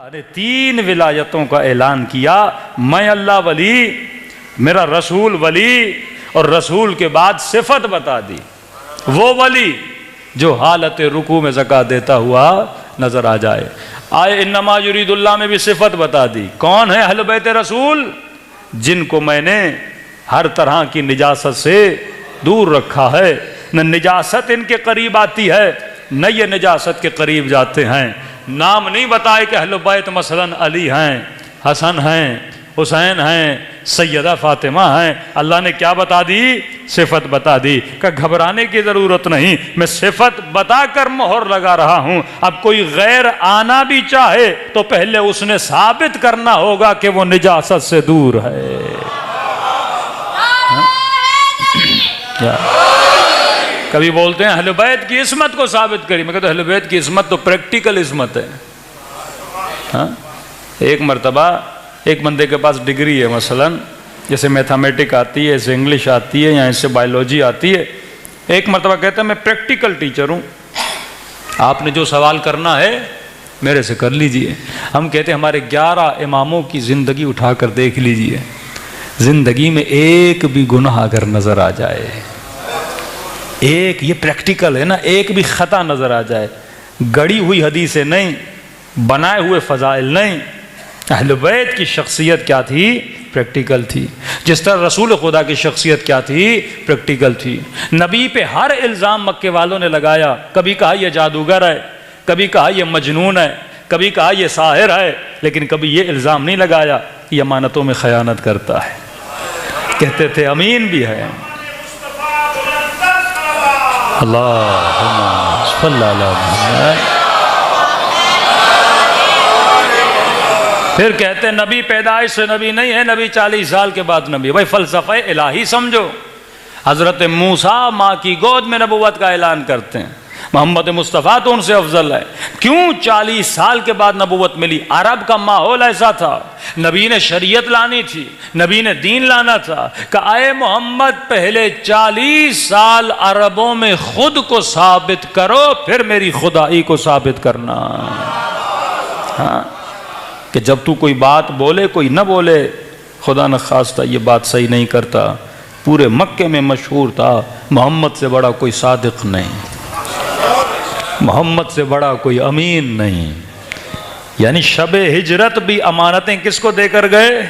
نے 3 ولایتوں کا اعلان کیا، میں اللہ ولی، میرا رسول ولی، اور رسول کے بعد صفت بتا دی، وہ ولی جو حالت رکوع میں زکوٰۃ دیتا ہوا نظر آ جائے۔ آئے انما یرید اللہ میں بھی صفت بتا دی، کون ہے اہل بیت رسول؟ جن کو میں نے ہر طرح کی نجاست سے دور رکھا ہے، نہ نجاست ان کے قریب آتی ہے نہ یہ نجاست کے قریب جاتے ہیں۔ نام نہیں بتائے کہ اہل بیت مثلا علی ہیں، حسن ہیں، حسین ہیں، سیدہ فاطمہ ہیں، اللہ نے کیا بتا دی؟ صفت بتا دی کہ گھبرانے کی ضرورت نہیں، میں صفت بتا کر مہر لگا رہا ہوں۔ اب کوئی غیر آنا بھی چاہے تو پہلے اس نے ثابت کرنا ہوگا کہ وہ نجاست سے دور ہے۔ کبھی بولتے ہیں اہل بیت کی عصمت کو ثابت کری، میں کہتا ہوں اہل بیت کی عصمت تو پریکٹیکل عصمت ہے۔ ایک مرتبہ ایک بندے کے پاس ڈگری ہے، مثلا جیسے میتھمیٹک آتی ہے، جیسے انگلش آتی ہے، یا ایسے بائیولوجی آتی ہے۔ ایک مرتبہ کہتا ہے میں پریکٹیکل ٹیچر ہوں، آپ نے جو سوال کرنا ہے میرے سے کر لیجئے۔ ہم کہتے ہیں ہمارے 11 اماموں کی زندگی اٹھا کر دیکھ لیجئے، زندگی میں ایک بھی گناہ اگر نظر آ جائے، ایک، یہ پریکٹیکل ہے نا، ایک بھی خطا نظر آ جائے، گڑی ہوئی حدیثیں نہیں، بنائے ہوئے فضائل نہیں، اہل بیت کی شخصیت کیا تھی؟ پریکٹیکل تھی۔ جس طرح رسول خدا کی شخصیت کیا تھی؟ پریکٹیکل تھی۔ نبی پہ ہر الزام مکے والوں نے لگایا، کبھی کہا یہ جادوگر ہے، کبھی کہا یہ مجنون ہے، کبھی کہا یہ ساحر ہے، لیکن کبھی یہ الزام نہیں لگایا یہ امانتوں میں خیانت کرتا ہے۔ کہتے تھے امین بھی ہے۔ اللہم صلی اللہ علیہ وسلم۔ پھر کہتے ہیں نبی پیدائش سے نبی نہیں ہے، نبی 40 سال کے بعد نبی۔ بھائی فلسفہ الہی سمجھو۔ حضرت موسیٰ ماں کی گود میں نبوت کا اعلان کرتے ہیں، محمد مصطفیٰ تو ان سے افضل ہے۔ کیوں 40 سال کے بعد نبوت ملی؟ عرب کا ماحول ایسا تھا، نبی نے شریعت لانی تھی، نبی نے دین لانا تھا کہ اے محمد پہلے 40 سال عربوں میں خود کو ثابت کرو، پھر میری خدائی کو ثابت کرنا۔ ہاں کہ جب تو کوئی بات بولے کوئی نہ بولے، خدا نخواستہ یہ بات صحیح نہیں کرتا۔ پورے مکے میں مشہور تھا محمد سے بڑا کوئی صادق نہیں، محمد سے بڑا کوئی امین نہیں۔ یعنی شب ہجرت بھی امانتیں کس کو دے کر گئے؟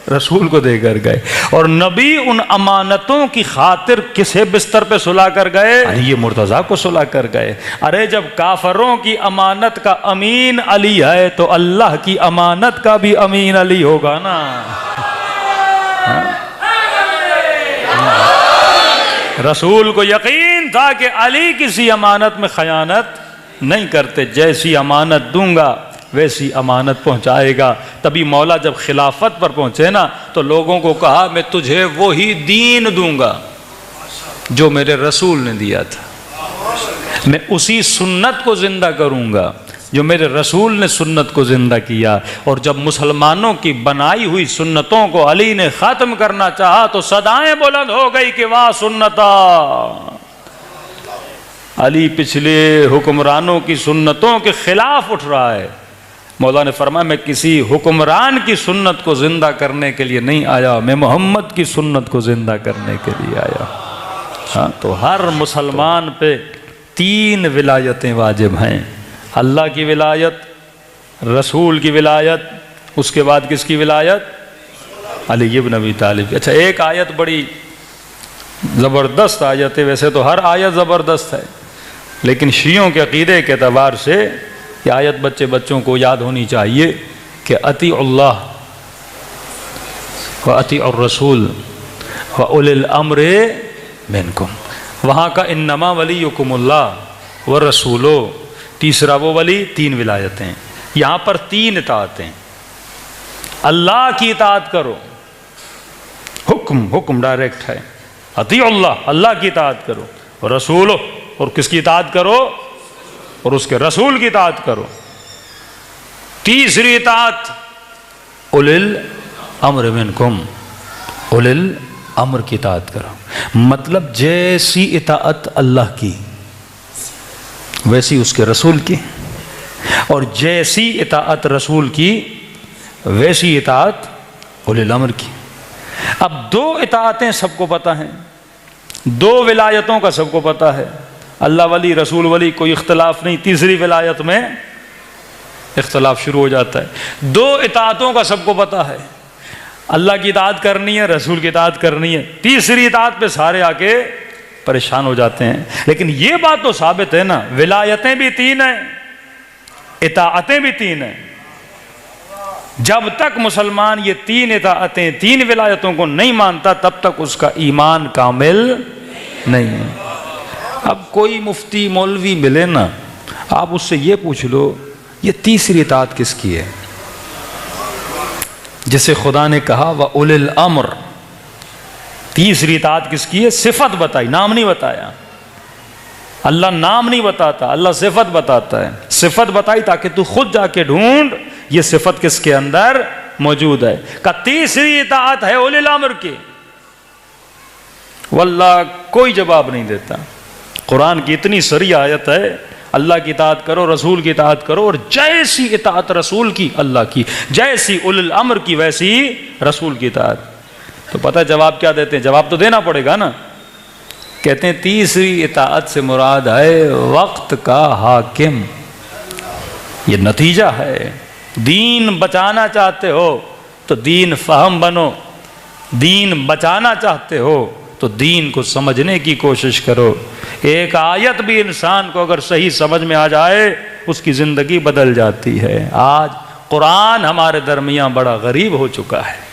رسول کو دے کر گئے، اور نبی ان امانتوں کی خاطر کسے بستر پہ سلا کر گئے؟ یہ مرتضیٰ کو سلا کر گئے۔ ارے جب کافروں کی امانت کا امین علی ہے تو اللہ کی امانت کا بھی امین علی ہوگا نا۔ رسول کو یقین تھا کہ علی کسی امانت میں خیانت نہیں کرتے، جیسی امانت دوں گا ویسی امانت پہنچائے گا۔ تبھی مولا جب خلافت پر پہنچے نا تو لوگوں کو کہا میں تجھے وہی دین دوں گا جو میرے رسول نے دیا تھا، میں اسی سنت کو زندہ کروں گا جو میرے رسول نے سنت کو زندہ کیا۔ اور جب مسلمانوں کی بنائی ہوئی سنتوں کو علی نے ختم کرنا چاہا تو صدائیں بلند ہو گئی کہ واہ سنتا، علی پچھلے حکمرانوں کی سنتوں کے خلاف اٹھ رہا ہے۔ مولا نے فرمایا میں کسی حکمران کی سنت کو زندہ کرنے کے لیے نہیں آیا، میں محمد کی سنت کو زندہ کرنے کے لیے آیا۔ ہاں تو ہر مسلمان پہ 3 ولایتیں واجب ہیں، اللہ کی ولایت، رسول کی ولایت، اس کے بعد کس کی ولایت؟ علی بن ابی طالب۔ اچھا ایک آیت بڑی زبردست آیت ہے، ویسے تو ہر آیت زبردست ہے، لیکن شیعوں کے عقیدے کے اعتبار سے یہ آیت بچوں کو یاد ہونی چاہیے کہ اطیعوا اللہ واطیعوا الرسول واولی الامر منکم۔ وہاں کا انما ولیکم اللہ والرسول، تیسرا وہ ولی، 3 ولایتیں۔ یہاں پر 3 اطاعتیں، اللہ کی اطاعت کرو، حکم ڈائریکٹ ہے، اطیعوا اللہ، اللہ کی اطاعت کرو، اور رسول، اور کس کی اطاعت کرو؟ اور اس کے رسول کی اطاعت کرو۔ تیسری اطاعت اولی الامر منکم، اولی الامر کی اطاعت کرو، مطلب جیسی اطاعت اللہ کی ویسی اس کے رسول کی، اور جیسی اطاعت رسول کی ویسی اطاعت اولی الامر کی۔ اب دو اطاعتیں سب کو پتہ ہیں، دو ولایتوں کا سب کو پتہ ہے، اللہ ولی رسول ولی کوئی اختلاف نہیں، تیسری ولایت میں اختلاف شروع ہو جاتا ہے۔ دو اطاعتوں کا سب کو پتہ ہے، اللہ کی اطاعت کرنی ہے، رسول کی اطاعت کرنی ہے، تیسری اطاعت پہ سارے آ کے پریشان ہو جاتے ہیں۔ لیکن یہ بات تو ثابت ہے نا، ولایتیں بھی تین ہیں، اطاعتیں بھی تین ہیں۔ جب تک مسلمان یہ تین اطاعتیں، تین ولایتوں کو نہیں مانتا، تب تک اس کا ایمان کامل نہیں ہے۔ اب کوئی مفتی مولوی ملے نا، آپ اس سے یہ پوچھ لو یہ تیسری اطاعت کس کی ہے؟ جسے خدا نے کہا وَأُولِي الْأَمْرِ، تیسری اطاعت کس کی ہے؟ صفت بتائی، نام نہیں بتایا۔ اللہ نام نہیں بتاتا، اللہ صفت بتاتا ہے۔ صفت بتائی تاکہ تو خود جا کے ڈھونڈ یہ صفت کس کے اندر موجود ہے۔ کہ تیسری اطاعت ہے اولی الامر کی۔ واللہ کوئی جواب نہیں دیتا۔ قرآن کی اتنی سری آیت ہے، اللہ کی اطاعت کرو، رسول کی اطاعت کرو، اور جیسی اطاعت رسول کی اللہ کی، جیسی اولی الامر کی ویسی رسول کی اطاعت۔ تو پتہ جواب کیا دیتے ہیں؟ جواب تو دینا پڑے گا نا۔ کہتے ہیں تیسری اطاعت سے مراد ہے وقت کا حاکم۔ یہ نتیجہ ہے۔ دین بچانا چاہتے ہو تو دین فہم بنو، دین بچانا چاہتے ہو تو دین کو سمجھنے کی کوشش کرو۔ ایک آیت بھی انسان کو اگر صحیح سمجھ میں آ جائے اس کی زندگی بدل جاتی ہے۔ آج قرآن ہمارے درمیان بڑا غریب ہو چکا ہے۔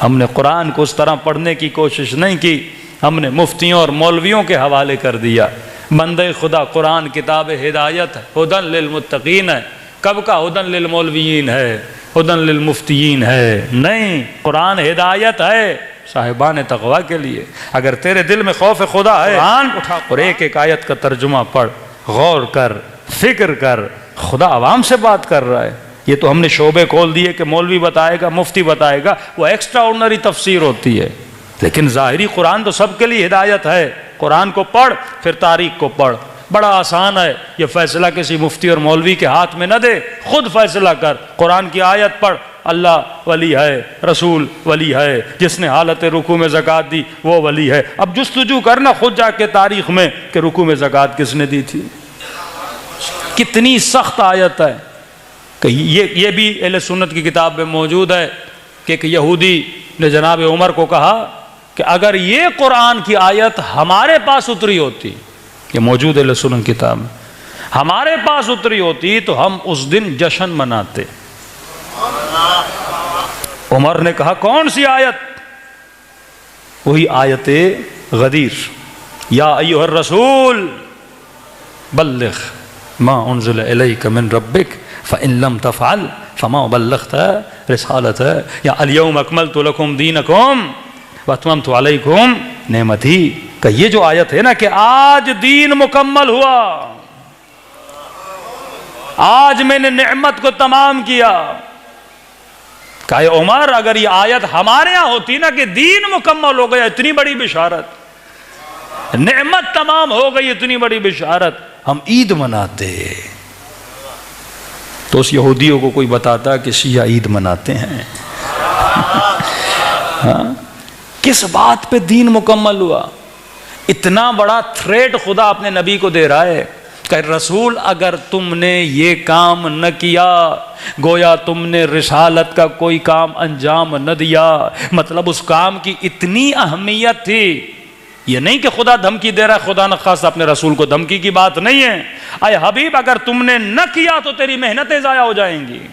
ہم نے قرآن کو اس طرح پڑھنے کی کوشش نہیں کی، ہم نے مفتیوں اور مولویوں کے حوالے کر دیا۔ بندے خدا قرآن کتاب ہدایت ہے، ہدن للمتقین ہے۔ کب کا ہدن للمولویین ہے، ہدن للمفتیین ہے؟ نہیں، قرآن ہدایت ہے صاحبان تقویٰ کے لیے۔ اگر تیرے دل میں خوف خدا ہے، قرآن اٹھا اور ایک ایک آیت کا ترجمہ پڑھ، غور کر، فکر کر۔ خدا عوام سے بات کر رہا ہے۔ یہ تو ہم نے شعبے کھول دیے کہ مولوی بتائے گا، مفتی بتائے گا، وہ ایکسٹرا آرڈنری تفسیر ہوتی ہے۔ لیکن ظاہری قرآن تو سب کے لیے ہدایت ہے۔ قرآن کو پڑھ، پھر تاریخ کو پڑھ۔ بڑا آسان ہے، یہ فیصلہ کسی مفتی اور مولوی کے ہاتھ میں نہ دے، خود فیصلہ کر۔ قرآن کی آیت پڑھ، اللہ ولی ہے، رسول ولی ہے، جس نے حالت رکوع میں زکوٰۃ دی وہ ولی ہے۔ اب جستجو کرنا خود جا کے تاریخ میں کہ رکوع میں زکوٰۃ کس نے دی تھی۔ کتنی سخت آیت ہے کہ یہ بھی اہل سنت کی کتاب میں موجود ہے کہ ایک یہودی نے جناب عمر کو کہا کہ اگر یہ قرآن کی آیت ہمارے پاس اتری ہوتی، یہ موجود اہل سنت کتاب میں، ہمارے پاس اتری ہوتی تو ہم اس دن جشن مناتے۔ عمر نے کہا کون سی آیت؟ وہی آیت غدیر، یا ایھا الرسول بلغ ما انزل الیک من ربک فإن لم تفعل فما بلغت رسالته، یا الیوم اکملت لکم دینکم واتممت علیکم نعمتی۔ کہ یہ جو آیت ہے نا کہ آج دین مکمل ہوا، آج میں نے نعمت کو تمام کیا۔ کہ عمر اگر یہ آیت ہمارے ہاں ہوتی نا کہ دین مکمل ہو گیا، اتنی بڑی بشارت، نعمت تمام ہو گئی، اتنی بڑی بشارت، ہم عید مناتے۔ تو اس یہودیوں کو کوئی بتاتا کہ شیعہ عید مناتے ہیں۔ کس بات پہ دین مکمل ہوا؟ اتنا بڑا تھریٹ خدا اپنے نبی کو دے رہا ہے کہ رسول اگر تم نے یہ کام نہ کیا گویا تم نے رسالت کا کوئی کام انجام نہ دیا۔ مطلب اس کام کی اتنی اہمیت تھی۔ یہ نہیں کہ خدا دھمکی دے رہا ہے، خدا نخواستہ اپنے رسول کو دھمکی کی بات نہیں ہے۔ اے حبیب اگر تم نے نہ کیا تو تیری محنتیں ضائع ہو جائیں گی،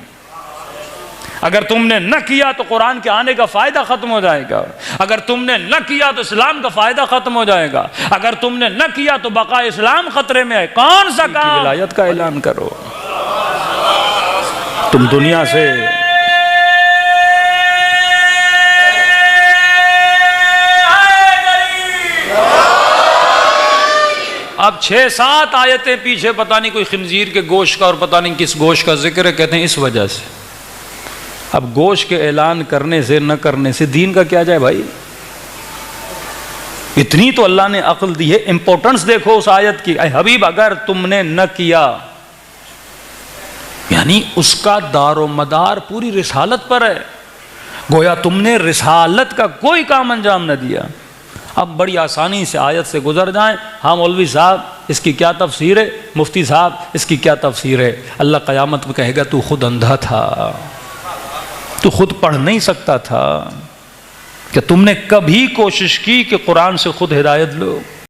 اگر تم نے نہ کیا تو قرآن کے آنے کا فائدہ ختم ہو جائے گا، اگر تم نے نہ کیا تو اسلام کا فائدہ ختم ہو جائے گا، اگر تم نے نہ کیا تو بقاء اسلام خطرے میں ہے۔ کون سا کام؟ ولایت کا اعلان کرو۔ تم دنیا سے اب 6-7 آیتیں پیچھے پتہ نہیں کوئی خنزیر کے گوشت کا اور پتہ نہیں کس گوشت کا ذکر ہے، کہتے ہیں اس وجہ سے۔ اب گوشت کے اعلان کرنے سے نہ کرنے سے دین کا کیا جائے بھائی؟ اتنی تو اللہ نے عقل دی ہے، امپورٹنس دیکھو اس آیت کی۔ اے حبیب اگر تم نے نہ کیا یعنی اس کا دار و مدار پوری رسالت پر ہے، گویا تم نے رسالت کا کوئی کام انجام نہ دیا۔ اب بڑی آسانی سے آیت سے گزر جائیں، ہاں مولوی صاحب اس کی کیا تفسیر ہے، مفتی صاحب اس کی کیا تفسیر ہے؟ اللہ قیامت میں کہے گا تو خود اندھا تھا، تو خود پڑھ نہیں سکتا تھا، کہ تم نے کبھی کوشش کی کہ قرآن سے خود ہدایت لو؟